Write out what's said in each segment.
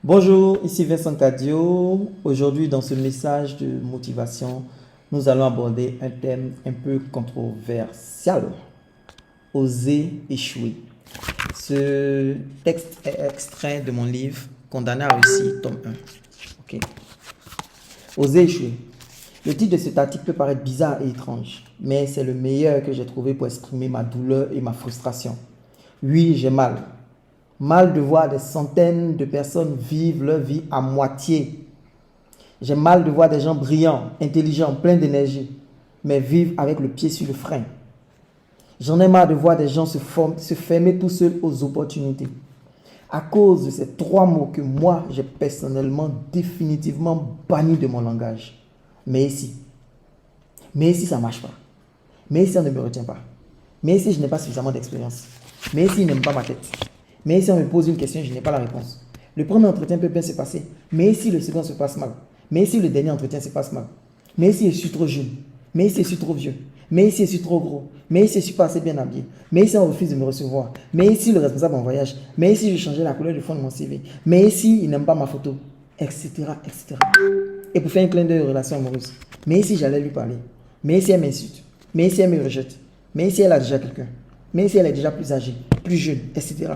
Bonjour, ici Vincent Cadio. Aujourd'hui, dans ce message de motivation, nous allons aborder un thème un peu controversial. Oser échouer. Ce texte est extrait de mon livre Condamné à réussir, tome 1. Ok. Oser échouer. Le titre de cet article peut paraître bizarre et étrange, mais c'est le meilleur que j'ai trouvé pour exprimer ma douleur et ma frustration. Oui, j'ai mal. Mal de voir des centaines de personnes vivre leur vie à moitié. J'ai mal de voir des gens brillants, intelligents, pleins d'énergie, mais vivre avec le pied sur le frein. J'en ai marre de voir des gens se fermer tout seuls aux opportunités. À cause de ces trois mots que moi, j'ai personnellement définitivement bannis de mon langage. Mais ici ça ne marche pas. Mais ici, on ne me retient pas. Mais ici, je n'ai pas suffisamment d'expérience. Mais ici, il n'aime pas ma tête. Mais si on me pose une question, je n'ai pas la réponse. Le premier entretien peut bien se passer. Mais si le second se passe mal. Mais si le dernier entretien se passe mal. Mais si je suis trop jeune. Mais si je suis trop vieux. Mais si je suis trop gros. Mais si je ne suis pas assez bien habillé. Mais si on refuse de me recevoir. Mais si le responsable en voyage. Mais si je changeais la couleur du fond de mon CV. Mais si il n'aime pas ma photo. Etc. etc. Et pour faire un clin d'œil aux relations amoureuses. Mais si j'allais lui parler. Mais si elle m'insulte. Mais si elle me rejette. Mais si elle a déjà quelqu'un. Mais si elle est déjà plus âgée, plus jeune, etc.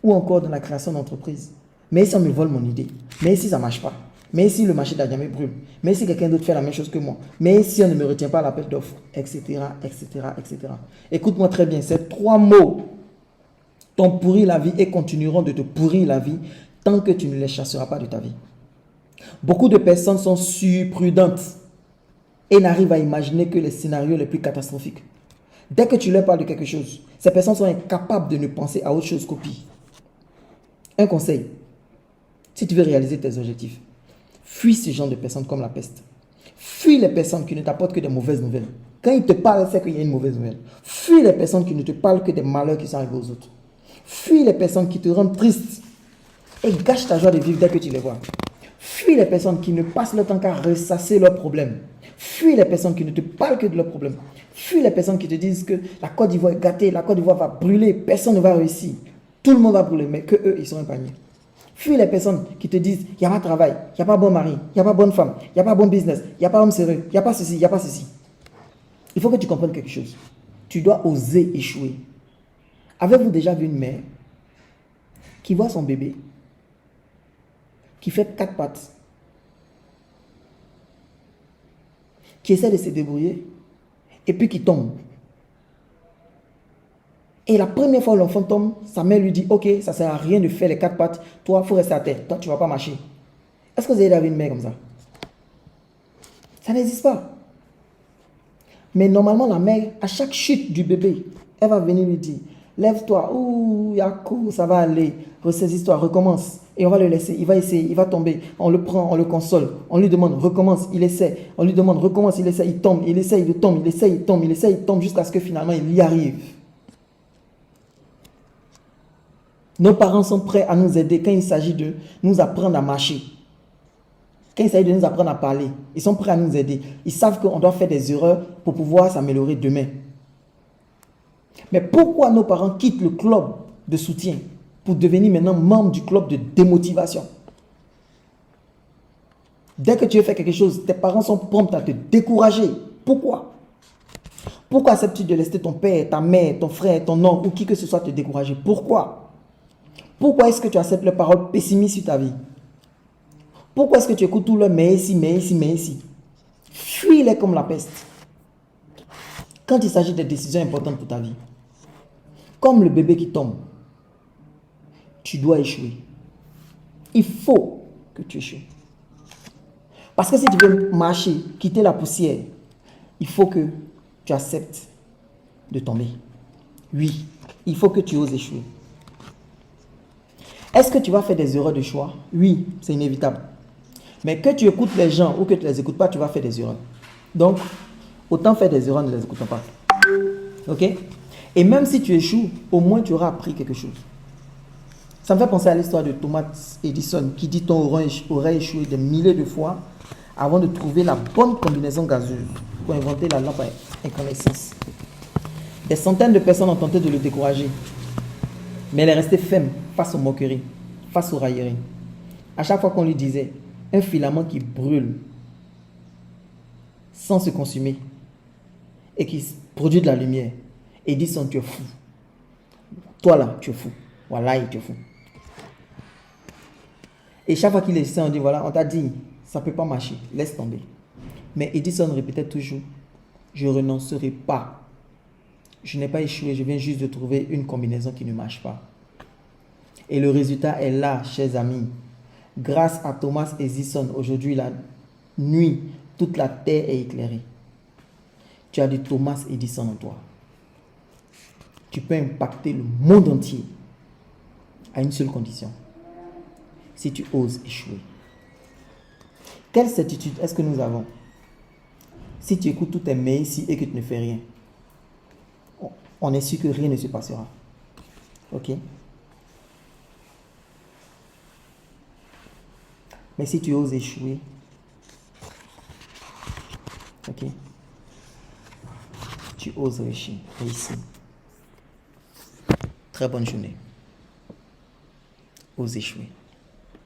Ou encore dans la création d'entreprise. Mais si on me vole mon idée. Mais si ça ne marche pas. Mais si le marché d'Adjamé brûle. Mais si quelqu'un d'autre fait la même chose que moi. Mais si on ne me retient pas à l'appel d'offres. Etc. etc. etc. Écoute-moi très bien. Ces trois mots t'ont pourri la vie et continueront de te pourrir la vie tant que tu ne les chasseras pas de ta vie. Beaucoup de personnes sont surprudentes et n'arrivent à imaginer que les scénarios les plus catastrophiques. Dès que tu leur parles de quelque chose, ces personnes sont incapables de ne penser à autre chose qu'au pire. Un conseil, si tu veux réaliser tes objectifs, fuis ce genre de personnes comme la peste. Fuis les personnes qui ne t'apportent que des mauvaises nouvelles. Quand ils te parlent, c'est qu'il y a une mauvaise nouvelle. Fuis les personnes qui ne te parlent que des malheurs qui sont arrivés aux autres. Fuis les personnes qui te rendent triste et gâchent ta joie de vivre dès que tu les vois. Fuis les personnes qui ne passent leur temps qu'à ressasser leurs problèmes. Fuis les personnes qui ne te parlent que de leurs problèmes. Fuis les personnes qui te disent que la Côte d'Ivoire est gâtée, la Côte d'Ivoire va brûler, personne ne va réussir. Tout le monde va brûler, mais que eux, ils sont épargnés. Fuis les personnes qui te disent il n'y a pas de travail, il n'y a pas bon mari, il n'y a pas bonne femme, il n'y a pas bon business, il n'y a pas homme sérieux, il n'y a pas ceci, il n'y a pas ceci. Il faut que tu comprennes quelque chose. Tu dois oser échouer. Avez-vous déjà vu une mère qui voit son bébé qui fait 4 pattes, qui essaie de se débrouiller et puis qui tombe? Et la première fois où l'enfant tombe, sa mère lui dit ok, ça ne sert à rien de faire les 4 pattes, toi il faut rester à terre, toi tu ne vas pas marcher. Est-ce que vous avez déjà vu une mère comme ça? Ça n'existe pas. Mais normalement la mère, à chaque chute du bébé, elle va venir lui dire lève-toi, ouh Yakou, ça va aller, ressaisis-toi, recommence. Et on va le laisser, il va essayer, il va tomber, on le prend, on le console, on lui demande recommence, il essaie, on lui demande recommence, il essaie, il tombe, il essaie, il tombe, il essaie, il tombe, il essaie, il tombe jusqu'à ce que finalement il y arrive. Nos parents sont prêts à nous aider quand il s'agit de nous apprendre à marcher. Quand il s'agit de nous apprendre à parler, ils sont prêts à nous aider. Ils savent qu'on doit faire des erreurs pour pouvoir s'améliorer demain. Mais pourquoi nos parents quittent le club de soutien pour devenir maintenant membres du club de démotivation? Dès que tu veux faire quelque chose, tes parents sont prompts à te décourager. Pourquoi? Pourquoi acceptes-tu de laisser ton père, ta mère, ton frère, ton oncle ou qui que ce soit te décourager? Pourquoi? Pourquoi est-ce que tu acceptes leurs paroles pessimistes sur ta vie? Pourquoi est-ce que tu écoutes tout le mais ici, mais ici, mais ici? Fuis-les comme la peste. Quand il s'agit de décisions importantes pour ta vie, comme le bébé qui tombe, tu dois échouer. Il faut que tu échoues. Parce que si tu veux marcher, quitter la poussière, il faut que tu acceptes de tomber. Oui, il faut que tu oses échouer. Est-ce que tu vas faire des erreurs de choix? Oui, c'est inévitable. Mais que tu écoutes les gens ou que tu ne les écoutes pas, tu vas faire des erreurs. Donc, autant faire des erreurs en ne les écoutant pas. Ok? Et même si tu échoues, au moins tu auras appris quelque chose. Ça me fait penser à l'histoire de Thomas Edison qui dit qu'on aurait échoué des milliers de fois avant de trouver la bonne combinaison gazeuse pour inventer la lampe à incandescence. Des centaines de personnes ont tenté de le décourager. Mais elle est restée ferme face aux moqueries, face aux railleries. À chaque fois qu'on lui disait un filament qui brûle sans se consumer et qui produit de la lumière, Edison, tu es fou. Toi là, tu es fou. Voilà, tu es fou. Et chaque fois qu'il essaie, on dit voilà, on t'a dit, ça ne peut pas marcher, laisse tomber. Mais Edison répétait toujours, je ne renoncerai pas. Je n'ai pas échoué, je viens juste de trouver une combinaison qui ne marche pas. Et le résultat est là, chers amis. Grâce à Thomas Edison, aujourd'hui, la nuit, toute la terre est éclairée. Tu as du Thomas Edison en toi. Tu peux impacter le monde entier à une seule condition. Si tu oses échouer. Quelle certitude est-ce que nous avons? Si tu écoutes tous tes mails ici et que tu ne fais rien, on est sûr que rien ne se passera. Ok? Mais si tu oses échouer, ok? Tu oses réussir. Très bonne journée. Ose échouer.